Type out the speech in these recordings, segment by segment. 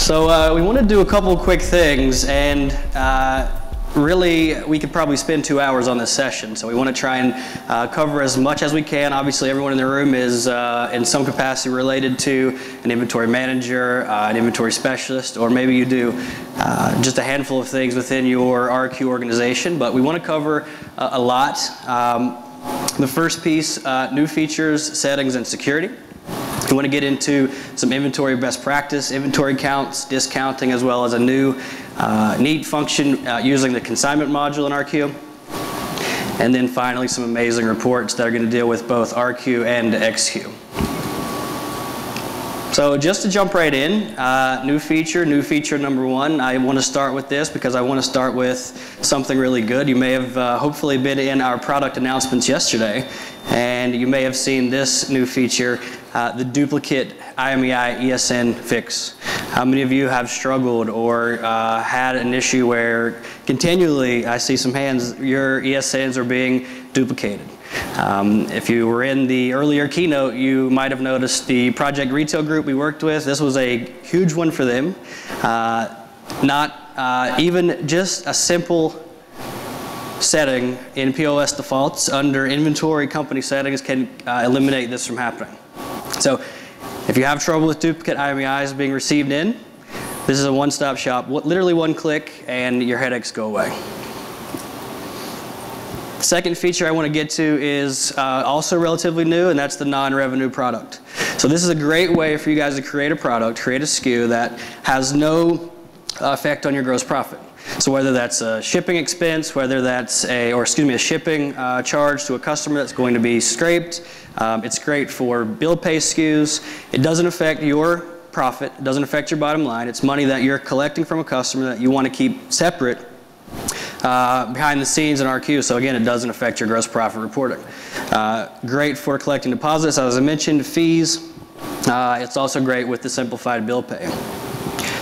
So we want to do a couple quick things, and really we could probably spend 2 hours on this session. So we want to try and cover as much as we can. Obviously everyone in the room is in some capacity related to an inventory manager, an inventory specialist, or maybe you do just a handful of things within your RQ organization, but we want to cover a lot. The first piece, new features, settings, and security. We want to get into some inventory best practice, inventory counts, discounting, as well as a new neat function using the consignment module in RQ. And then finally some amazing reports that are going to deal with both RQ and XQ. So just to jump right in, new feature number one. I want to start with this because I want to start with something really good. You may have hopefully been in our product announcements yesterday, and you may have seen this new feature, the duplicate IMEI ESN fix. How many of you have struggled or had an issue where continually, I see some hands, your ESNs are being duplicated? If you were in the earlier keynote, you might have noticed the project retail group we worked with. This was a huge one for them. Not even just a simple setting in POS defaults under inventory company settings can eliminate this from happening. So if you have trouble with duplicate IMEIs being received in, this is a one-stop shop. Literally one click and your headaches go away. The second feature I want to get to is also relatively new, and that's the non-revenue product. So this is a great way for you guys to create a product, create a SKU that has no effect on your gross profit. So whether that's a shipping expense, whether that's a shipping charge to a customer that's going to be scraped, it's great for bill pay SKUs. It doesn't affect your profit, it doesn't affect your bottom line. It's money that you're collecting from a customer that you want to keep separate behind the scenes in RQ. So again, it doesn't affect your gross profit reporting. Great for collecting deposits, as I mentioned, fees. It's also great with the simplified bill pay.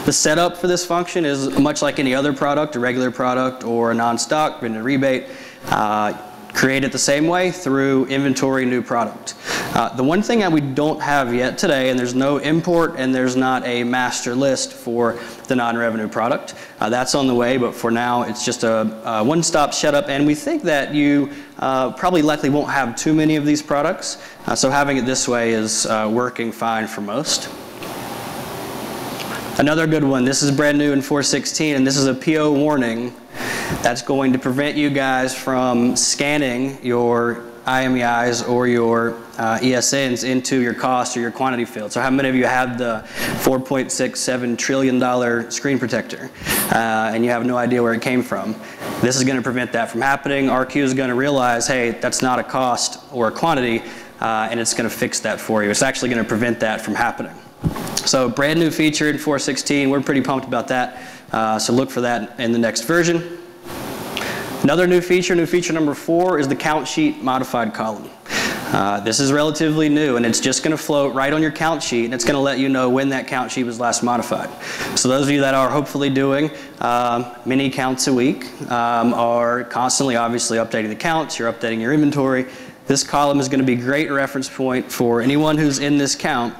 The setup for this function is much like any other product, a regular product or a non-stock, vendor rebate. Create it the same way through inventory new product. The one thing that we don't have yet today, and there's no import and there's not a master list for the non-revenue product. That's on the way, but for now it's just a one-stop setup, and we think that you probably likely won't have too many of these products. So having it this way is working fine for most. Another good one, this is brand new in 4.16, and this is a PO warning that's going to prevent you guys from scanning your IMEIs or your ESNs into your cost or your quantity field. So how many of you have the $4.67 trillion screen protector and you have no idea where it came from? This is going to prevent that from happening. RQ is going to realize, hey, that's not a cost or a quantity, and it's going to fix that for you. It's actually going to prevent that from happening. So brand new feature in 4.16, we're pretty pumped about that. So look for that in the next version. Another new feature number 4, is the count sheet modified column. This is relatively new, and it's just going to float right on your count sheet, and it's going to let you know when that count sheet was last modified. So those of you that are hopefully doing many counts a week are constantly obviously updating the counts, you're updating your inventory. This column is going to be a great reference point for anyone who's in this count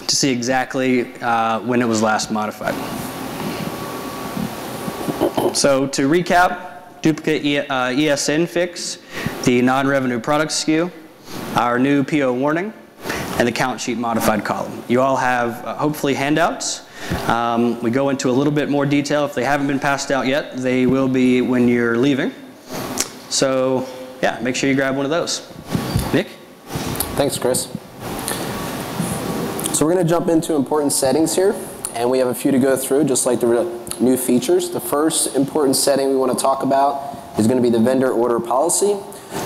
to see exactly when it was last modified. So to recap, duplicate ESN fix, the non-revenue product SKU, our new PO warning, and the count sheet modified column. You all have hopefully handouts. We go into a little bit more detail. If they haven't been passed out yet, they will be when you're leaving. So yeah, make sure you grab one of those. Nick? Thanks, Chris. So we're going to jump into important settings here, and we have a few to go through, just like the new features. The first important setting we want to talk about is going to be the vendor order policy.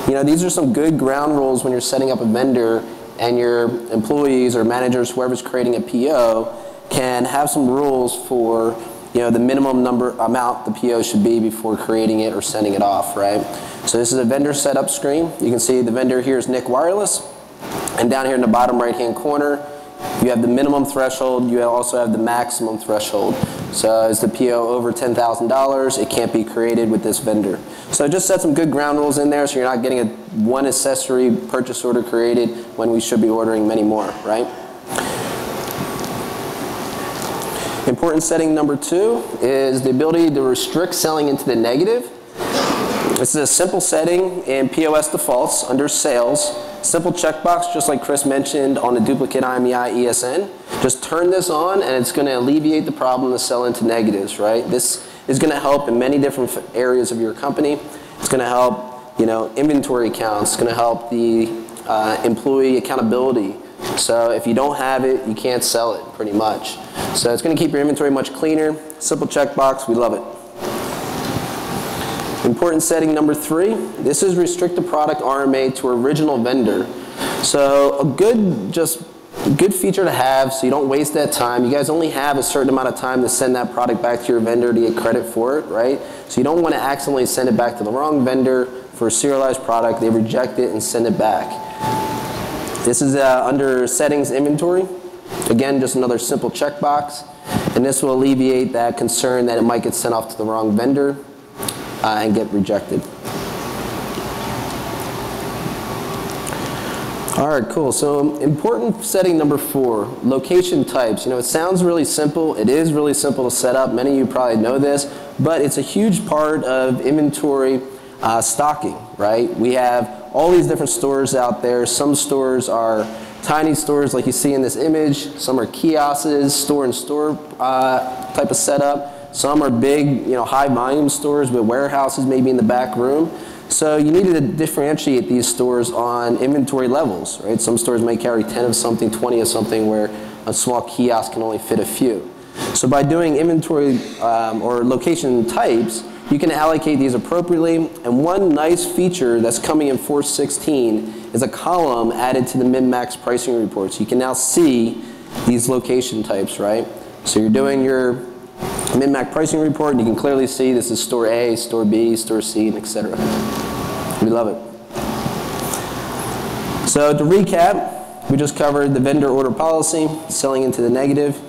You know, these are some good ground rules when you're setting up a vendor, and your employees or managers, whoever's creating a PO, can have some rules for, you know, the minimum amount the PO should be before creating it or sending it off, right? So this is a vendor setup screen. You can see the vendor here is Nick Wireless, and down here in the bottom right-hand corner, you have the minimum threshold, you also have the maximum threshold. So is the PO over $10,000, it can't be created with this vendor. So just set some good ground rules in there so you're not getting one accessory purchase order created when we should be ordering many more, right? important setting number 2 is the ability to restrict selling into the negative. This is a simple setting in POS defaults under sales. Simple checkbox, just like Chris mentioned on the duplicate IMEI ESN. Just turn this on and it's going to alleviate the problem to sell into negatives, right? This is going to help in many different areas of your company. It's going to help, inventory counts. It's going to help the employee accountability. So if you don't have it, you can't sell it pretty much. So it's going to keep your inventory much cleaner. Simple checkbox, we love it. Important setting number 3, this is restrict the product RMA to original vendor. So a good feature to have so you don't waste that time. You guys only have a certain amount of time to send that product back to your vendor to get credit for it, right? So you don't want to accidentally send it back to the wrong vendor for a serialized product. They reject it and send it back. This is under settings inventory. Again, just another simple checkbox. And this will alleviate that concern that it might get sent off to the wrong vendor and get rejected. All right, cool. So important setting number 4, location types. It sounds really simple. It is really simple to set up. Many of you probably know this, but it's a huge part of inventory stocking, right? We have all these different stores out there. Some stores are tiny stores like you see in this image. Some are kiosks, store-in-store type of setup. Some are big, high volume stores with warehouses maybe in the back room. So you need to differentiate these stores on inventory levels, right? Some stores may carry 10 of something, 20 of something, where a small kiosk can only fit a few. So by doing inventory or location types, you can allocate these appropriately. And one nice feature that's coming in 4.16 is a column added to the min-max pricing reports. You can now see these location types, right? So you're doing your min-max pricing report, and you can clearly see this is store A, store B, store C, and etc. We love it. So to recap, we just covered the vendor order policy, selling into the negative,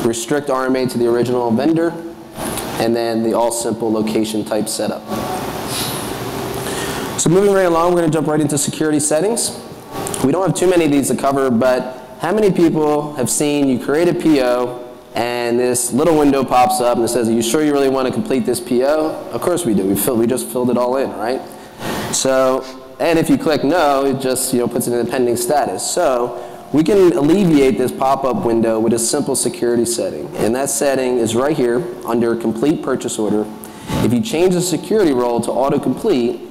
restrict RMA to the original vendor, and then the all simple location type setup. So moving right along, we're going to jump right into security settings. We don't have too many of these to cover, but how many people have seen you create a PO and this little window pops up and it says, are you sure you really want to complete this PO? Of course we do. We just filled it all in, right? So, and if you click no, it just puts it in a pending status. So we can alleviate this pop-up window with a simple security setting. And that setting is right here under complete purchase order. If you change the security role to autocomplete,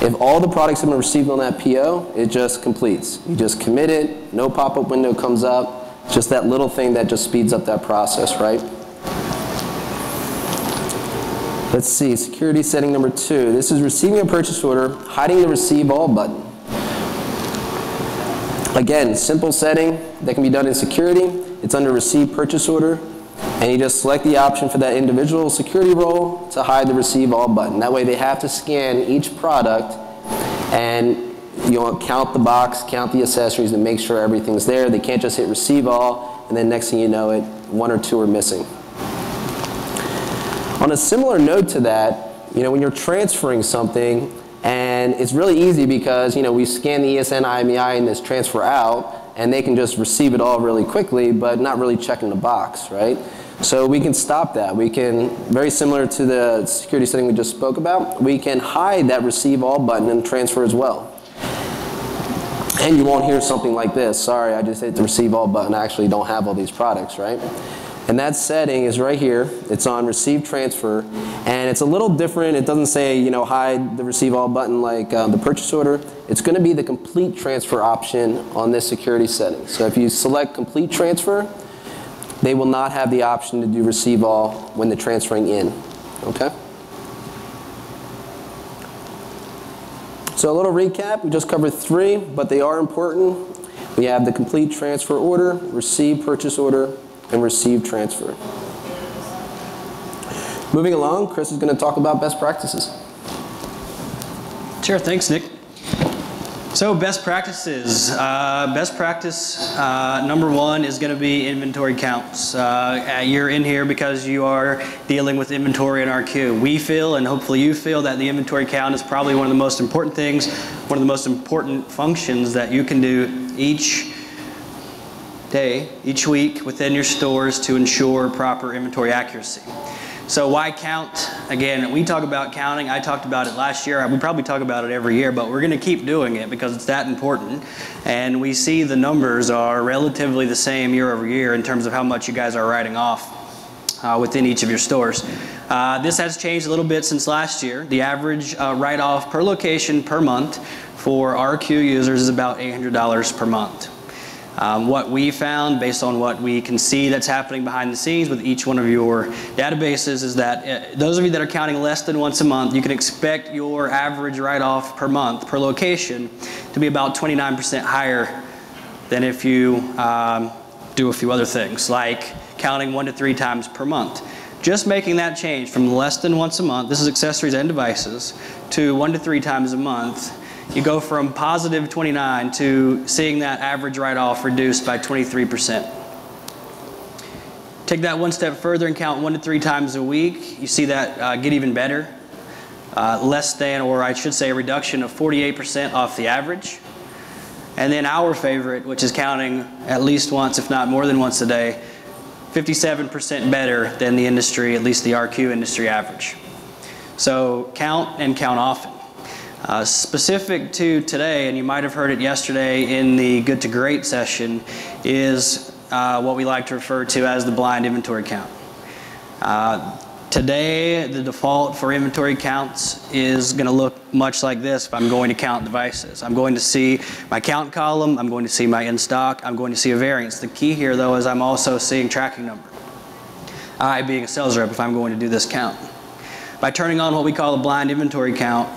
if all the products have been received on that PO, it just completes. You just commit it, no pop-up window comes up. Just that little thing that just speeds up that process, right? Let's see, security setting number 2. This is receiving a purchase order, hiding the receive all button. Again, simple setting that can be done in security. It's under receive purchase order, and you just select the option for that individual security role to hide the receive all button. That way they have to scan each product and count the box, count the accessories, and make sure everything's there. They can't just hit receive all, and then next thing you know it, 1 or 2 are missing. On a similar note to that, when you're transferring something, and it's really easy because we scan the ESN IMEI and this transfer out, and they can just receive it all really quickly, but not really checking the box, right? So we can stop that. We can, very similar to the security setting we just spoke about, we can hide that receive all button and transfer as well. And you won't hear something like this, sorry, I just hit the receive all button, I actually don't have all these products, right? And that setting is right here. It's on receive transfer, and it's a little different. It doesn't say, hide the receive all button like the purchase order. It's going to be the complete transfer option on this security setting. So if you select complete transfer, they will not have the option to do receive all when they're transferring in, okay? So a little recap, we just covered 3, but they are important. We have the complete transfer order, receive purchase order, and receive transfer. Moving along, Chris is going to talk about best practices. Sure, thanks, Nick. So best practices. Best practice number 1 is going to be inventory counts. You're in here because you are dealing with inventory in our queue. We feel, and hopefully you feel, that the inventory count is probably one of the most important things, one of the most important functions that you can do each day, each week within your stores to ensure proper inventory accuracy. So why count? Again, we talk about counting. I talked about it last year. We probably talk about it every year, but we're going to keep doing it because it's that important. And we see the numbers are relatively the same year over year in terms of how much you guys are writing off within each of your stores. This has changed a little bit since last year. The average write-off per location per month for RQ users is about $800 per month. What we found, based on what we can see that's happening behind the scenes with each one of your databases, is that those of you that are counting less than once a month, you can expect your average write-off per month per location to be about 29% higher than if you do a few other things, like counting 1 to 3 times per month. Just making that change from less than once a month, this is accessories and devices, to 1 to 3 times a month, you go from positive 29 to seeing that average write-off reduced by 23%. Take that one step further and count 1 to 3 times a week. You see that get even better. Less than, or I should say, a reduction of 48% off the average. And then our favorite, which is counting at least once, if not more than once a day, 57% better than the industry, at least the RQ industry average. So count and count often. Specific to today, and you might have heard it yesterday in the Good to Great session, is what we like to refer to as the blind inventory count. Today, the default for inventory counts is going to look much like this if I'm going to count devices. I'm going to see my count column, I'm going to see my in stock, I'm going to see a variance. The key here, though, is I'm also seeing tracking number. I, being a sales rep, if I'm going to do this count. By turning on what we call a blind inventory count,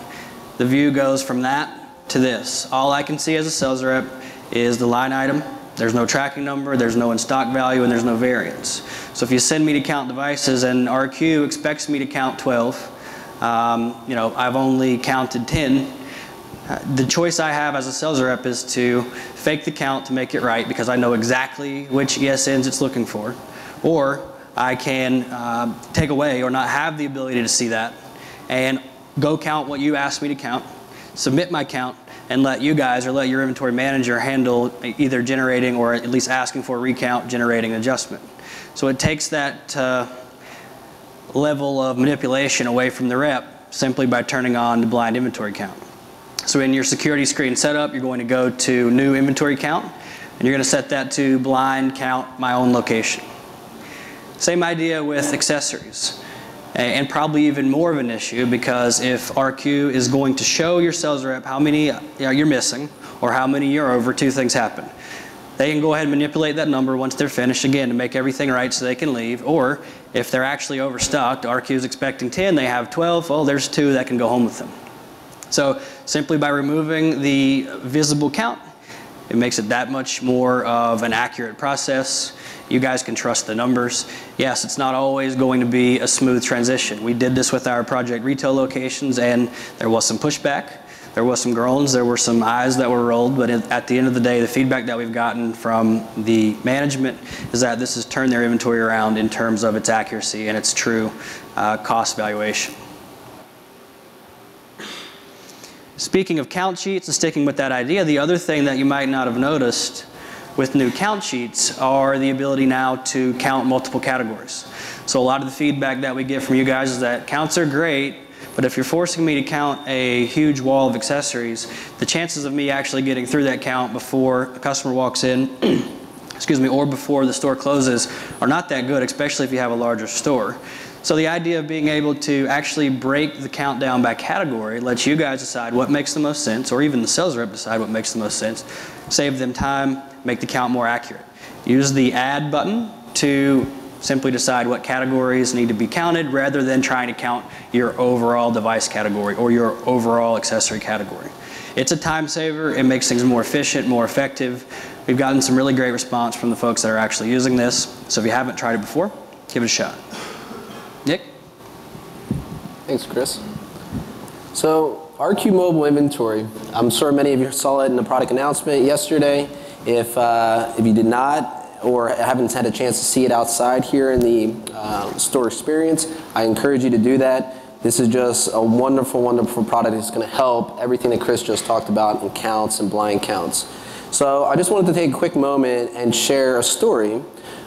the view goes from that to this. All I can see as a sales rep is the line item. There's no tracking number, there's no in-stock value, and there's no variance. So if you send me to count devices and RQ expects me to count 12, I've only counted 10. The choice I have as a sales rep is to fake the count to make it right because I know exactly which ESNs it's looking for. Or I can take away or not have the ability to see that and go count what you asked me to count, submit my count, and let you guys or let your inventory manager handle either generating or at least asking for a recount, generating an adjustment. So it takes that level of manipulation away from the rep simply by turning on the blind inventory count. So in your security screen setup, you're going to go to new inventory count, and you're going to set that to blind count my own location. Same idea with accessories. And probably even more of an issue, because if RQ is going to show your sales rep how many you're missing or how many you're over, two things happen. They can go ahead and manipulate that number once they're finished, again, to make everything right so they can leave. Or if they're actually overstocked, RQ is expecting 10, they have 12, well, there's 2 that can go home with them. So simply by removing the visible count, it makes it that much more of an accurate process. You guys can trust the numbers. Yes, it's not always going to be a smooth transition. We did this with our project retail locations, and there was some pushback. There was some groans, there were some eyes that were rolled, but at the end of the day, the feedback that we've gotten from the management is that this has turned their inventory around in terms of its accuracy and its true cost valuation. Speaking of count sheets and sticking with that idea, the other thing that you might not have noticed with new count sheets are the ability now to count multiple categories. So a lot of the feedback that we get from you guys is that counts are great, but if you're forcing me to count a huge wall of accessories, the chances of me actually getting through that count before a customer walks in, excuse me, or before the store closes are not that good, especially if you have a larger store. So the idea of being able to actually break the count down by category lets you guys decide what makes the most sense, or even the sales rep decide what makes the most sense, save them time, make the count more accurate. Use the add button to simply decide what categories need to be counted rather than trying to count your overall device category or your overall accessory category. It's a time saver, it makes things more efficient, more effective. We've gotten some really great response from the folks that are actually using this, so if you haven't tried it before, give it a shot. Nick? Thanks, Chris. So RQ Mobile Inventory, I'm sure many of you saw it in the product announcement yesterday. If you did not or haven't had a chance to see it outside here in the store experience, I encourage you to do that. This is just a wonderful, wonderful product that's going to help everything that Chris just talked about in counts and blind counts. So I just wanted to take a quick moment and share a story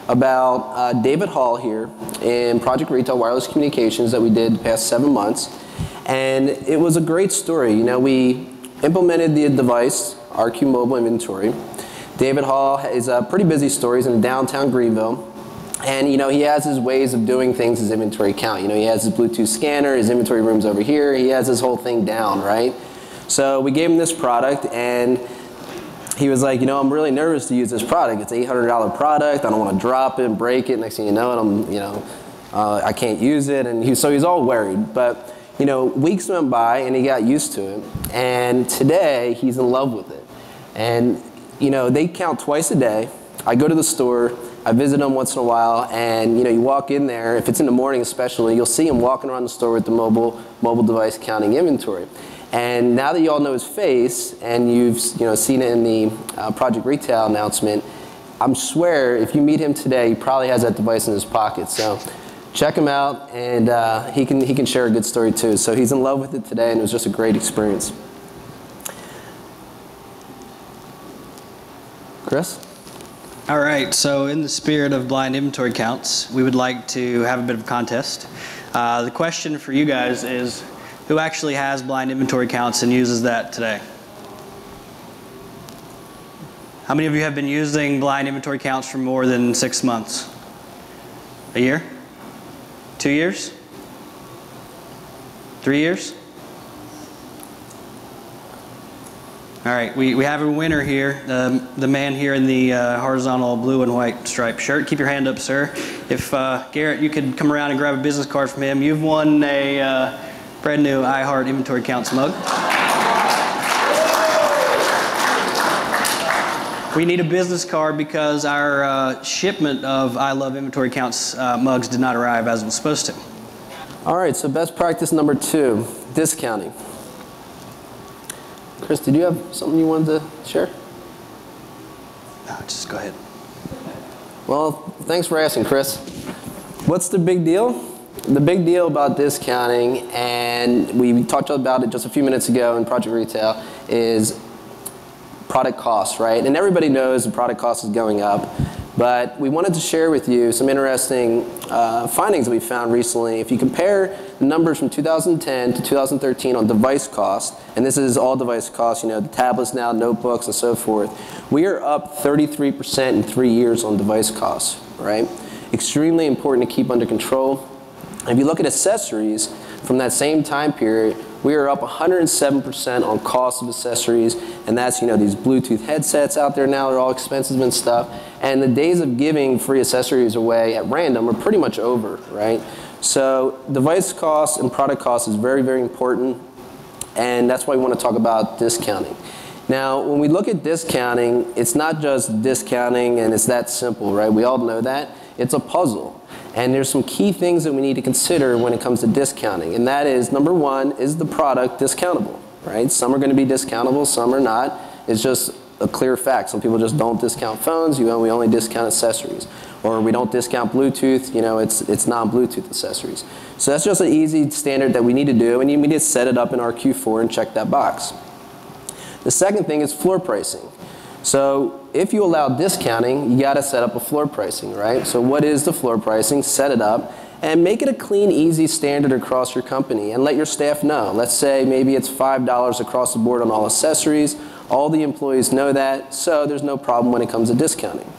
about David Hall here in Project Retail Wireless Communications that we did the past 7 months. And it was a great story. You know, we implemented the device, RQ Mobile Inventory. David Hall is a pretty busy store. He's in downtown Greenville. And, you know, he has his ways of doing things, his inventory count. You know, he has his Bluetooth scanner, his inventory room's over here. He has his whole thing down, right? So we gave him this product, and he was like, you know, I'm really nervous to use this product. It's an $800 product. I don't want to drop it, break it. Next thing you know, I can't use it. And so he's all worried. But, you know, weeks went by, and he got used to it. And today, he's in love with it. And, you know, they count twice a day. I go to the store. I visit them once in a while, and you know, you walk in there, if it's in the morning especially, you'll see him walking around the store with the mobile device counting inventory. And now that you all know his face, and you've seen it in the Project Retail announcement, I swear if you meet him today, he probably has that device in his pocket. So check him out, and he can share a good story too. So he's in love with it today, and it was just a great experience. Chris? All right, so in the spirit of blind inventory counts, we would like to have a bit of a contest. The question for you guys is, who actually has blind inventory counts and uses that today? How many of you have been using blind inventory counts for more than 6 months? A year? 2 years? 3 years? All right, we have a winner here, the man here in the horizontal blue and white striped shirt. Keep your hand up, sir. If Garrett, you could come around and grab a business card from him. You've won a brand new iHeart Inventory Counts mug. We need a business card because our shipment of I Love Inventory Counts mugs did not arrive as it was supposed to. All right, so best practice number 2, discounting. Chris, did you have something you wanted to share? No, just go ahead. Well, thanks for asking, Chris. What's the big deal? The big deal about discounting, and we talked about it just a few minutes ago in Project Retail, is product costs, right? And everybody knows the product cost is going up, but we wanted to share with you some interesting findings that we found recently. If you compare the numbers from 2010 to 2013 on device cost, and this is all device costs, you know, the tablets now, notebooks, and so forth, we are up 33% in 3 years on device costs, right? Extremely important to keep under control. If you look at accessories from that same time period, we are up 107% on cost of accessories, and that's, you know, these Bluetooth headsets out there now, they're all expensive and stuff, and the days of giving free accessories away at random are pretty much over, right? So device cost and product cost is very, very important, and that's why we want to talk about discounting. Now, when we look at discounting, it's not just discounting and it's that simple, right? We all know that. It's a puzzle. And there's some key things that we need to consider when it comes to discounting. And that is, number 1, is the product discountable, right? Some are going to be discountable, some are not. It's just a clear fact. Some people just don't discount phones. We only discount accessories. Or we don't discount Bluetooth. You know, it's non-Bluetooth accessories. So that's just an easy standard that we need to do. And you need to set it up in our Q4 and check that box. The second thing is floor pricing. So if you allow discounting, you got to set up a floor pricing, right? So what is the floor pricing? Set it up and make it a clean, easy standard across your company and let your staff know. Let's say maybe it's $5 across the board on all accessories. All the employees know that, so there's no problem when it comes to discounting.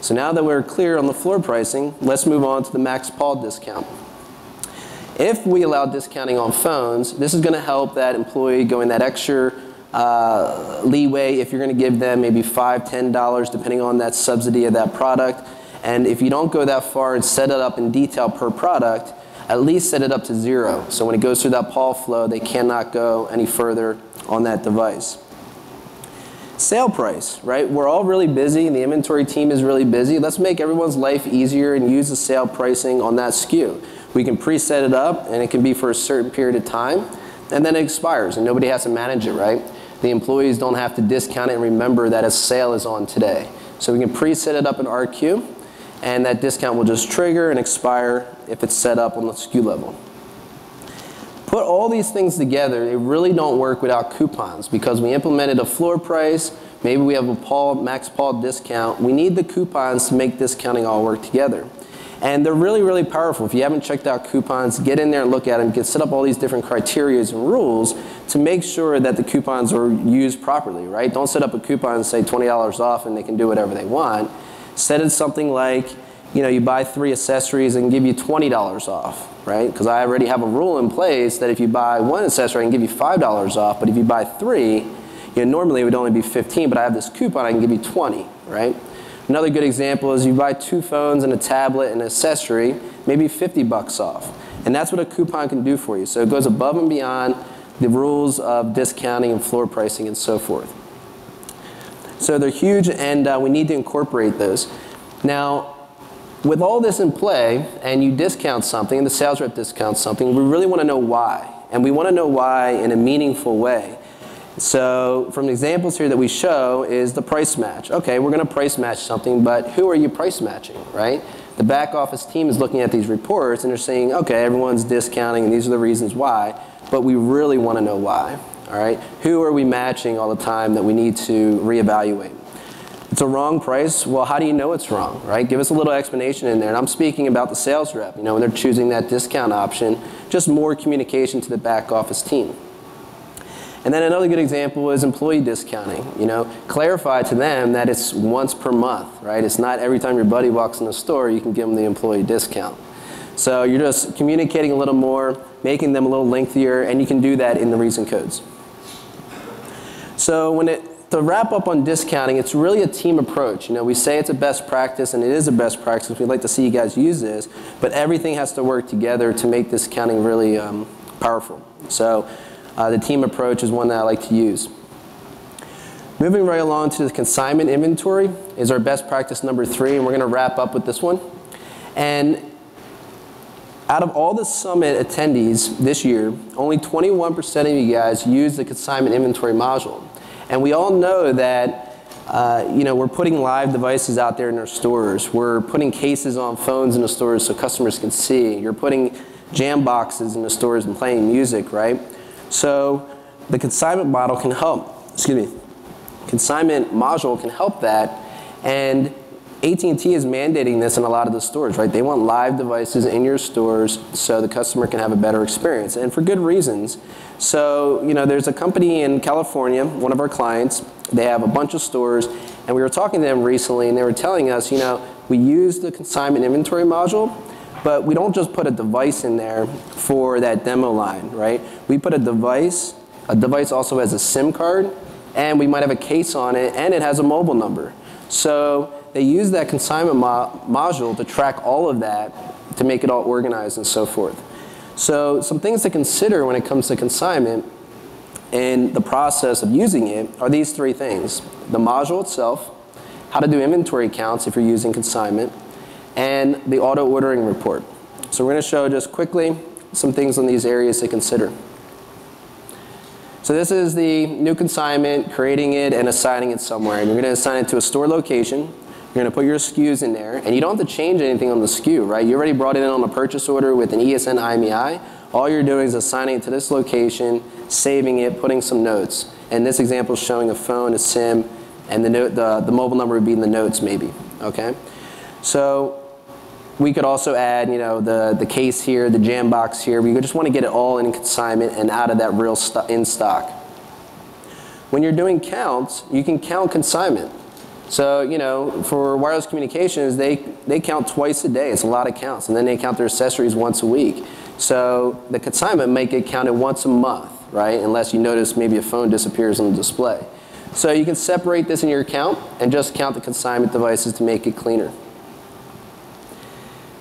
So now that we're clear on the floor pricing, let's move on to the Max Paul discount. If we allow discounting on phones, this is going to help that employee go in that extra leeway if you're going to give them maybe $5, $10 depending on that subsidy of that product. And if you don't go that far and set it up in detail per product, at least set it up to 0. So when it goes through that PAL flow, they cannot go any further on that device. Sale price, right? We're all really busy and the inventory team is really busy. Let's make everyone's life easier and use the sale pricing on that SKU. We can preset it up and it can be for a certain period of time and then it expires and nobody has to manage it, right? The employees don't have to discount it and remember that a sale is on today. So we can preset it up in RQ and that discount will just trigger and expire if it's set up on the SKU level. Put all these things together, they really don't work without coupons because we implemented a floor price Maybe we have a Max Paul discount. We need the coupons to make discounting all work together. And they're really, really powerful. If you haven't checked out coupons, get in there and look at them. You can set up all these different criteria and rules to make sure that the coupons are used properly, right? Don't set up a coupon and say $20 off and they can do whatever they want. Set it something like, you buy 3 accessories and give you $20 off, right? Because I already have a rule in place that if you buy 1 accessory, I can give you $5 off, but if you buy 3, normally it would only be 15, but I have this coupon, I can give you 20, right? Another good example is you buy 2 phones and a tablet and an accessory, maybe $50 off. And that's what a coupon can do for you. So it goes above and beyond the rules of discounting and floor pricing and so forth. So they're huge, and we need to incorporate those. Now, with all this in play, and you discount something, and the sales rep discounts something, we really want to know why. And we want to know why in a meaningful way. So from the examples here that we show is the price match. Okay, we're going to price match something, but who are you price matching, right? The back office team is looking at these reports and they're saying, okay, everyone's discounting and these are the reasons why, but we really want to know why, all right? Who are we matching all the time that we need to reevaluate? It's a wrong price. Well, how do you know it's wrong, right? Give us a little explanation in there. And I'm speaking about the sales rep, when they're choosing that discount option, just more communication to the back office team. And then another good example is employee discounting. Clarify to them that it's once per month, right? It's not every time your buddy walks in the store, you can give them the employee discount. So you're just communicating a little more, making them a little lengthier, and you can do that in the reason codes. So to wrap up on discounting, it's really a team approach. We say it's a best practice, and it is a best practice. We'd like to see you guys use this, but everything has to work together to make discounting really powerful. So the team approach is one that I like to use. Moving right along to the consignment inventory is our best practice number 3, and we're going to wrap up with this one. And out of all the summit attendees this year, only 21% of you guys use the consignment inventory module. And we all know that we're putting live devices out there in our stores. We're putting cases on phones in the stores so customers can see. You're putting jam boxes in the stores and playing music, right? So the consignment model can help, consignment module can help that, and AT&T is mandating this in a lot of the stores, right? They want live devices in your stores so the customer can have a better experience, and for good reasons. So, there's a company in California, one of our clients, they have a bunch of stores, and we were talking to them recently, and they were telling us, we use the consignment inventory module, but we don't just put a device in there for that demo line, right? We put a device also has a SIM card, and we might have a case on it, and it has a mobile number. So they use that consignment module to track all of that to make it all organized and so forth. So some things to consider when it comes to consignment and the process of using it are these 3 things. The module itself, how to do inventory counts if you're using consignment, and the auto ordering report. So we're going to show just quickly some things on these areas to consider. So this is the new consignment, creating it and assigning it somewhere. And you're going to assign it to a store location. You're going to put your SKUs in there, and you don't have to change anything on the SKU, right? You already brought it in on a purchase order with an ESN IMEI. All you're doing is assigning it to this location, saving it, putting some notes. And this example is showing a phone, a SIM, and the mobile number would be in the notes maybe, okay? So we could also add, the case here, the jam box here. We just want to get it all in consignment and out of that real in stock. When you're doing counts, you can count consignment. So, for wireless communications, they count twice a day. It's a lot of counts. And then they count their accessories once a week. So the consignment might get counted once a month, right? Unless you notice maybe a phone disappears on the display. So you can separate this in your account and just count the consignment devices to make it cleaner.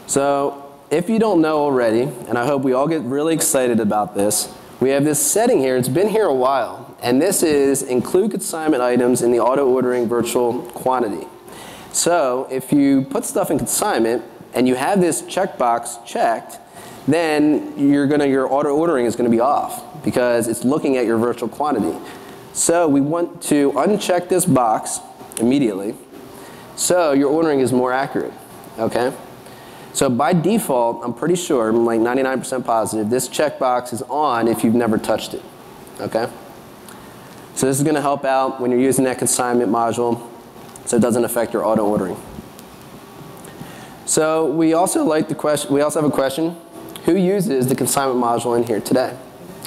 So if you don't know already, and I hope we all get really excited about this, we have this setting here. It's been here a while. And this is include consignment items in the auto ordering virtual quantity. So if you put stuff in consignment and you have this checkbox checked, then your auto ordering is going to be off because it's looking at your virtual quantity. So we want to uncheck this box immediately so your ordering is more accurate, okay? So by default, I'm pretty sure, I'm like 99% positive, this checkbox is on if you've never touched it, okay? So this is going to help out when you're using that consignment module so it doesn't affect your auto ordering. So we also have a question. Who uses the consignment module in here today?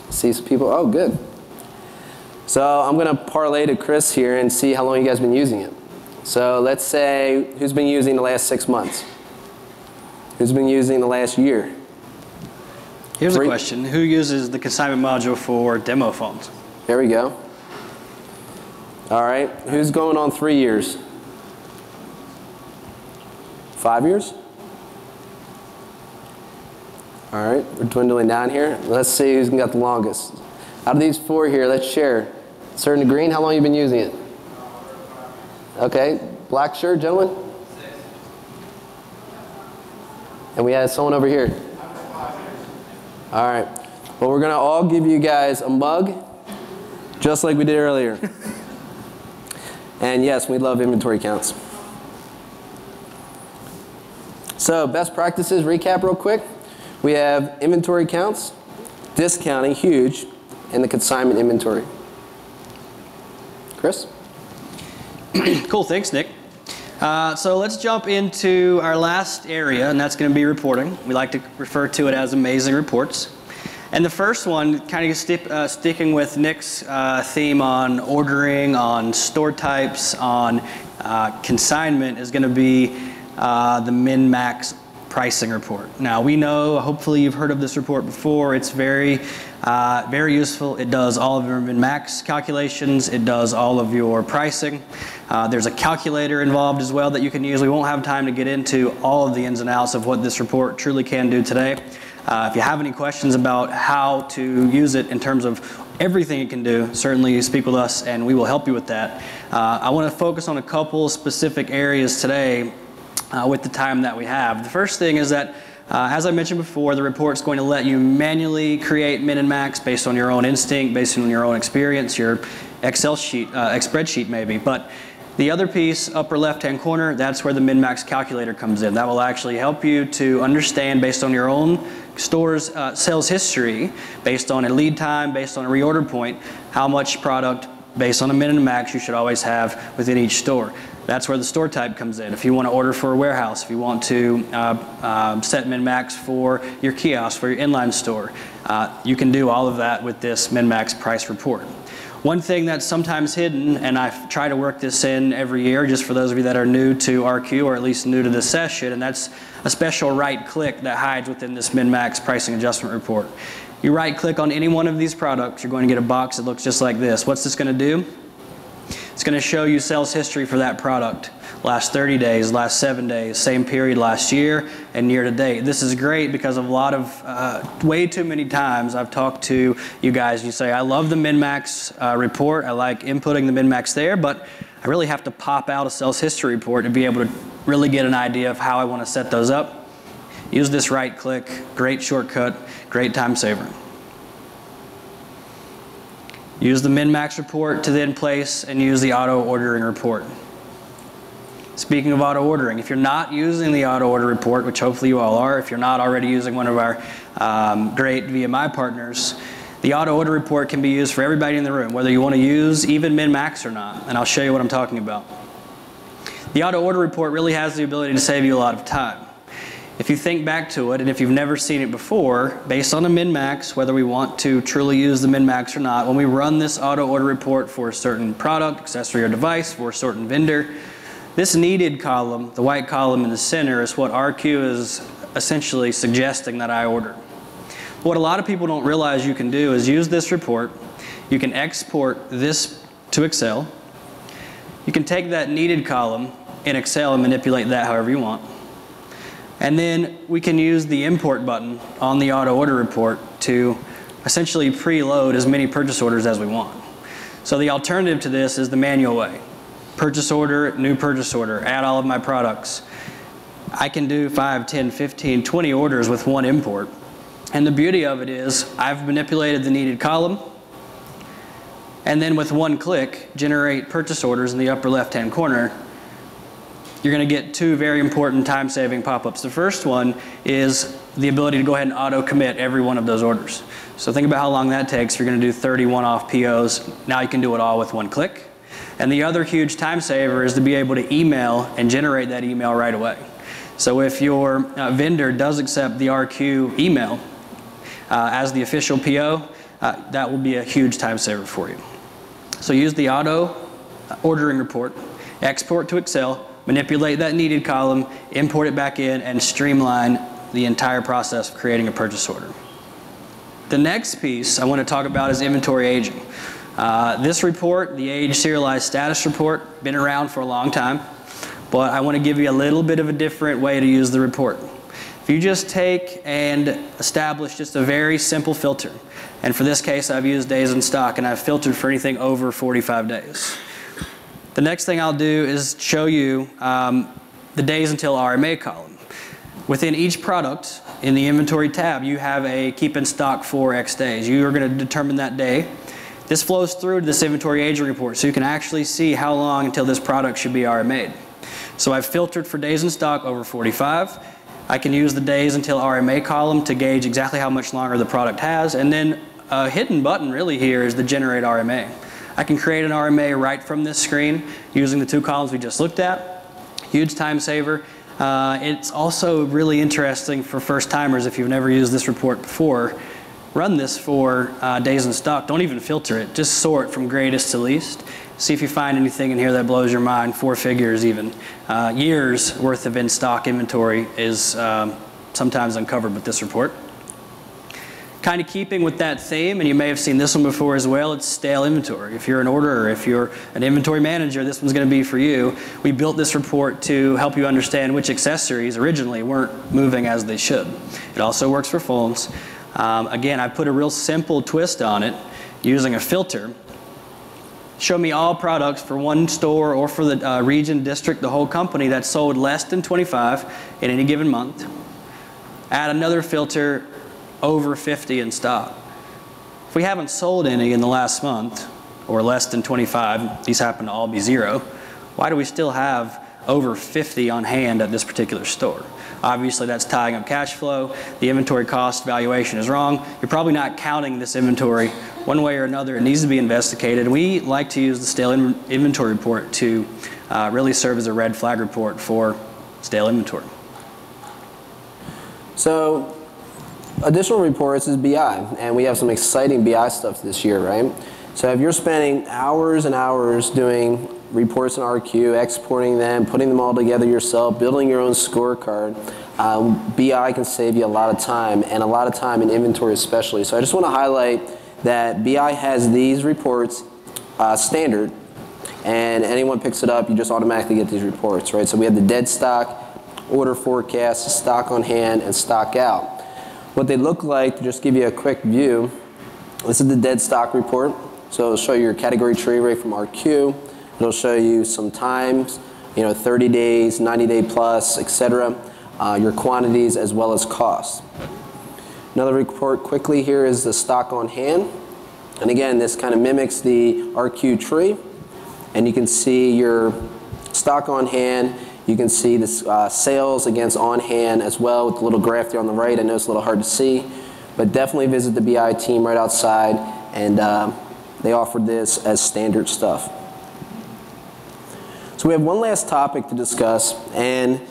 See some people, oh good. So I'm going to parlay to Chris here and see how long you guys have been using it. So let's say, who's been using the last 6 months? Who's been using the last year? Here's a question. Who uses the consignment module for demo phones? There we go. All right. Who's going on 3 years? 5 years? All right. We're dwindling down here. Let's see who's got the longest. Out of these 4 here, let's share. Sir in the green, how long have you been using it? Okay. Black shirt, gentlemen? 6. And we have someone over here. 5 years. All right. Well, we're going to all give you guys a mug, just like we did earlier. And yes, we love inventory counts. So best practices, recap real quick. We have inventory counts, discounting, huge, and the consignment inventory. Chris? Cool, thanks, Nick. So let's jump into our last area, and that's going to be reporting. We like to refer to it as amazing reports. And the first one, kind of sticking with Nick's theme on ordering, on store types, on consignment, is going to be the min-max pricing report. Now we know, hopefully you've heard of this report before. It's very useful. It does all of your min-max calculations. It does all of your pricing. There's a calculator involved as well that you can use. We won't have time to get into all of the ins and outs of what this report truly can do today. If you have any questions about how to use it in terms of everything it can do, certainly speak with us and we will help you with that. I want to focus on a couple specific areas today with the time that we have. The first thing is that, as I mentioned before, the report's going to let you manually create min and max based on your own instinct, based on your own experience, your Excel sheet, spreadsheet maybe. But the other piece, upper left-hand corner, that's where the min-max calculator comes in. That will actually help you to understand, based on your own store's sales history, based on a lead time, based on a reorder point, how much product, based on a min and max, you should always have within each store. That's where the store type comes in. If you want to order for a warehouse, if you want to set min-max for your kiosk, for your inline store, you can do all of that with this min-max price report. One thing that's sometimes hidden, and I try to work this in every year, just for those of you that are new to RQ or at least new to this session, and that's a special right click that hides within this min-max pricing adjustment report. You right click on any one of these products, you're going to get a box that looks just like this. What's this going to do? It's going to show you sales history for that product. Last 30 days, last 7 days, same period last year, and year to date. This is great because of a lot of, way too many times I've talked to you guys, you say, I love the min-max report, I like inputting the min-max there, but I really have to pop out a sales history report to be able to really get an idea of how I want to set those up. Use this right click, great shortcut, great time saver. Use the min-max report to then place and use the auto ordering report. Speaking of auto ordering, if you're not using the auto order report, which hopefully you all are, if you're not already using one of our great VMI partners, the auto order report can be used for everybody in the room, whether you want to use even min-max or not, and I'll show you what I'm talking about. The auto order report really has the ability to save you a lot of time. If you think back to it, and if you've never seen it before, based on a min-max, whether we want to truly use the min-max or not, when we run this auto order report for a certain product, accessory, or device, for a certain vendor, this needed column, the white column in the center, is what RQ is essentially suggesting that I order. What a lot of people don't realize you can do is use this report. You can export this to Excel. You can take that needed column in Excel and manipulate that however you want. And then we can use the import button on the auto order report to essentially preload as many purchase orders as we want. So the alternative to this is the manual way. Purchase order, new purchase order, add all of my products. I can do 5, 10, 15, 20 orders with one import. And the beauty of it is I've manipulated the needed column, and then with one click, generate purchase orders in the upper left-hand corner. You're going to get two very important time-saving pop-ups. The first one is the ability to go ahead and auto commit every one of those orders. So think about how long that takes. If you're going to do 30 one-off POs, now you can do it all with one click. And the other huge time saver is to be able to email and generate that email right away. So if your vendor does accept the RQ email as the official PO, that will be a huge time saver for you. So use the auto ordering report, export to Excel, manipulate that needed column, import it back in, and streamline the entire process of creating a purchase order. The next piece I want to talk about is inventory aging. This report, the age serialized status report, been around for a long time, but I want to give you a little bit of a different way to use the report. If you just take and establish just a very simple filter, and for this case I've used days in stock and I've filtered for anything over 45 days. The next thing I'll do is show you the days until RMA column. Within each product in the inventory tab you have a keep in stock for X days. You are going to determine that day. This flows through to this inventory aging report so you can actually see how long until this product should be RMA'd. So I've filtered for days in stock over 45. I can use the days until RMA column to gauge exactly how much longer the product has, and then a hidden button really here is the generate RMA. I can create an RMA right from this screen using the two columns we just looked at. Huge time saver. It's also really interesting for first timers if you've never used this report before. Run this for days in stock. Don't even filter it. Just sort from greatest to least. See if you find anything in here that blows your mind, 4 figures even. Years worth of in-stock inventory is sometimes uncovered with this report. Kind of keeping with that theme, and you may have seen this one before as well, it's stale inventory. If you're an orderer, if you're an inventory manager, this one's going to be for you. We built this report to help you understand which accessories originally weren't moving as they should. It also works for phones. Again, I put a real simple twist on it using a filter. Show me all products for one store or for the region, district, the whole company that sold less than 25 in any given month. Add another filter, over 50 in stock. If we haven't sold any in the last month, or less than 25, these happen to all be 0, why do we still have over 50 on hand at this particular store? Obviously that's tying up cash flow. The inventory cost valuation is wrong. You're probably not counting this inventory one way or another. It needs to be investigated. We like to use the stale inventory report to really serve as a red flag report for stale inventory. So additional reports is BI, and we have some exciting BI stuff this year, right? So if you're spending hours and hours doing reports in RQ, exporting them, putting them all together yourself, building your own scorecard, BI can save you a lot of time, and a lot of time in inventory especially. So I just want to highlight that BI has these reports standard, and anyone picks it up, you just automatically get these reports, right? So we have the dead stock, order forecast, stock on hand, and stock out. What they look like, to just give you a quick view, this is the dead stock report. So it'll show you your category trade rate from RQ. It'll show you some times, 30 days, 90-day plus, etc. Your quantities as well as costs. Another report quickly here is the stock on hand. And again, this kind of mimics the RQ tree. And you can see your stock on hand. You can see the sales against on hand as well with the little graph there on the right. I know it's a little hard to see, but definitely visit the BI team right outside, and they offered this as standard stuff. So we have one last topic to discuss, and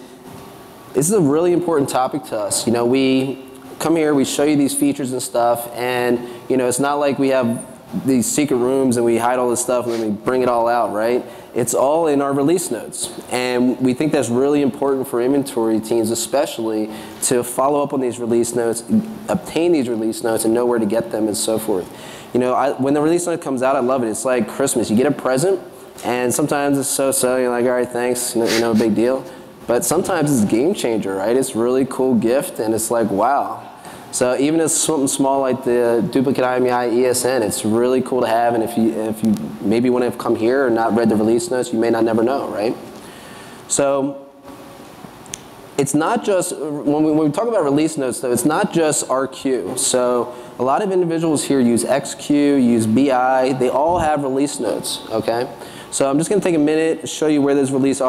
this is a really important topic to us. We come here, we show you these features and stuff, and it's not like we have these secret rooms and we hide all this stuff and then we bring it all out, right? It's all in our release notes, and we think that's really important for inventory teams especially to follow up on these release notes, obtain these release notes, and know where to get them and so forth. When the release note comes out, I love it. It's like Christmas. You get a present, and sometimes it's so-so, you're like, all right, thanks, big deal. But sometimes it's a game changer, right? It's a really cool gift, and it's like, wow. So even as something small like the duplicate IMEI ESN, it's really cool to have, and if you maybe want to come here and not read the release notes, you may not never know, right? So it's not just, when we talk about release notes though, it's not just RQ. So a lot of individuals here use XQ, use BI, they all have release notes, okay? So I'm just going to take a minute to show you where those release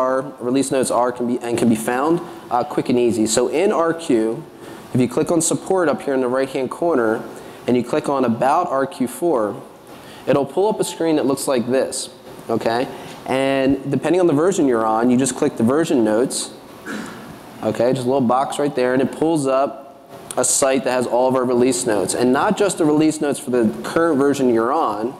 notes can be found quick and easy. So in RQ, if you click on support up here in the right-hand corner, and you click on About RQ4, it'll pull up a screen that looks like this, okay? And depending on the version you're on, you just click the version notes, okay? Just a little box right there, and it pulls up a site that has all of our release notes. And not just the release notes for the current version you're on,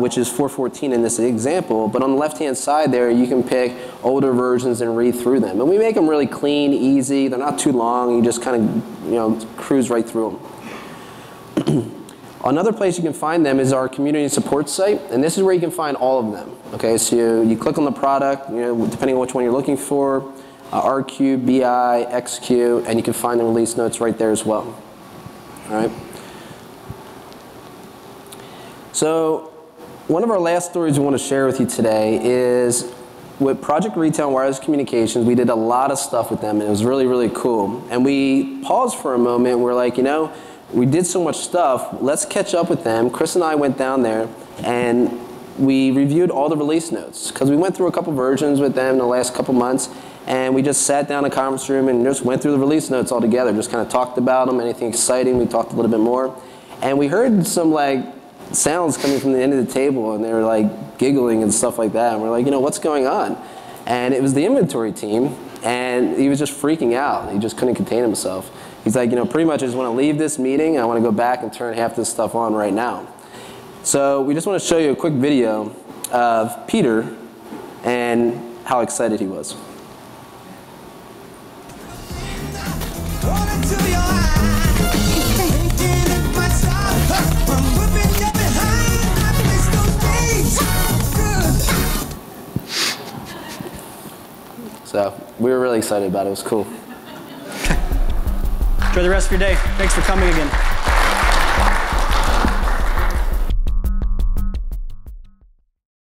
which is 4.14 in this example, but on the left-hand side there, you can pick older versions and read through them. And we make them really clean, easy. They're not too long. You just kind of, cruise right through them. Another place you can find them is our community support site, and this is where you can find all of them. Okay, so you click on the product, depending on which one you're looking for, RQ, BI, XQ, and you can find the release notes right there as well. All right. So one of our last stories we want to share with you today is with Project Retail and Wireless Communications. We did a lot of stuff with them, and it was really, really cool. And we paused for a moment, and we're like, we did so much stuff, let's catch up with them. Chris and I went down there and we reviewed all the release notes because we went through a couple versions with them in the last couple months, and we just sat down in a conference room and just went through the release notes all together, just kind of talked about them, anything exciting, we talked a little bit more. And we heard some sounds coming from the end of the table, and they were giggling and stuff like that, and we're like, what's going on? And it was the inventory team, and he was just freaking out. He just couldn't contain himself. He's like, pretty much I just want to leave this meeting. I want to go back and turn half this stuff on right now. So we just want to show you a quick video of Peter and how excited he was. So we were really excited about it. It was cool. Enjoy the rest of your day. Thanks for coming again.